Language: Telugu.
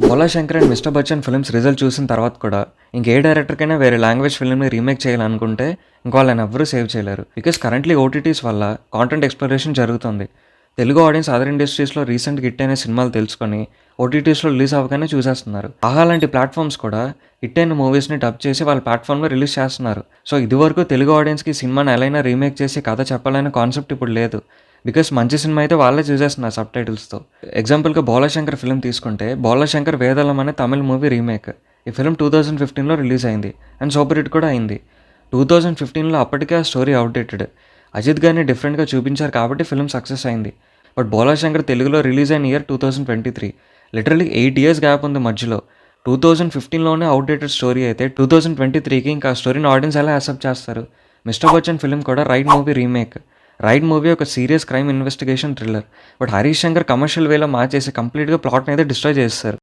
'Bhola Shankar' and 'mister Bachchan' films result చూసిన తర్వాత కూడా ఇంకే డైరెక్టర్‌కైనా వేరే లాంగ్వేజ్ ఫిల్మ్‌ని రీమేక్ చేయాలనుకుంటే ఇంక వాళ్ళని ఎవ్వరూ సేవ్ చేయలేరు. బికాజ్ కరెంట్‌లీ ఓటీటీస్ వల్ల కాంటెంట్ ఎక్స్‌ప్లోరేషన్ జరుగుతుంది. తెలుగు ఆడియన్స్ అదర్ ఇండస్ట్రీస్‌లో రీసెంట్‌గా హిట్ అయిన సినిమాలు తెలుసుకొని ఓటీటీస్‌లో రిలీజ్ అవ్వగానే చూసేస్తున్నారు. ఆహా లాంటి ప్లాట్‌ఫామ్స్ కూడా హిట్ అయిన మూవీస్‌ని డబ్ చేసి వాళ్ళ ప్లాట్‌ఫామ్‌లో రిలీజ్ చేస్తున్నారు. సో ఇదివరకు తెలుగు ఆడియన్స్‌కి సినిమాని ఎలా అయినా రీమేక్ చేసి కథ చెప్పాలనే కాన్సెప్ట్ ఇప్పుడు లేదు. బికాస్ మంచి సినిమా అయితే వాళ్ళే చూసేస్తున్నారు సబ్‌టైటిల్స్‌తో. ఎగ్జాంపుల్‌గా 'భోలా శంకర్' ఫిల్మ్ తీసుకుంటే 'భోలా శంకర్ వేదాళం' అనే తమిళ్ మూవీ రీమేక్. ఈ ఫిల్మ్ 2015లో రిలీజ్ అయింది అండ్ సూపర్ హిట్ కూడా అయింది. 2015లో అప్పటికే ఆ స్టోరీ అవుట్‌డేటెడ్. అజిత్ గారిని డిఫరెంట్‌గా చూపించారు కాబట్టి ఫిల్మ్ సక్సెస్ అయింది. బట్ 'భోలా శంకర్' తెలుగులో రిలీజ్ అయిన ఇయర్ 2023. లిటరల్లీ 8 ఇయర్స్ గ్యాప్ ఉంది మధ్యలో. 2015లోనే అవుట్‌డేటెడ్ స్టోరీ అయితే 2023కి ఇంకా ఆ స్టోరీని ఆడియన్స్ ఎలా యాక్సెప్ట్ చేస్తారు? 'మిస్టర్ బచ్చన్' ఫిల్మ్ కూడా 'raid' movie remake. 'Raid' movie ఒక serious crime investigation thriller. But 'Harish Shankar' commercial వేలో మార్చేసి కంప్లీట్‌గా ప్లాట్‌ని అయితే డిస్ట్రాయ్ చేసేశారు.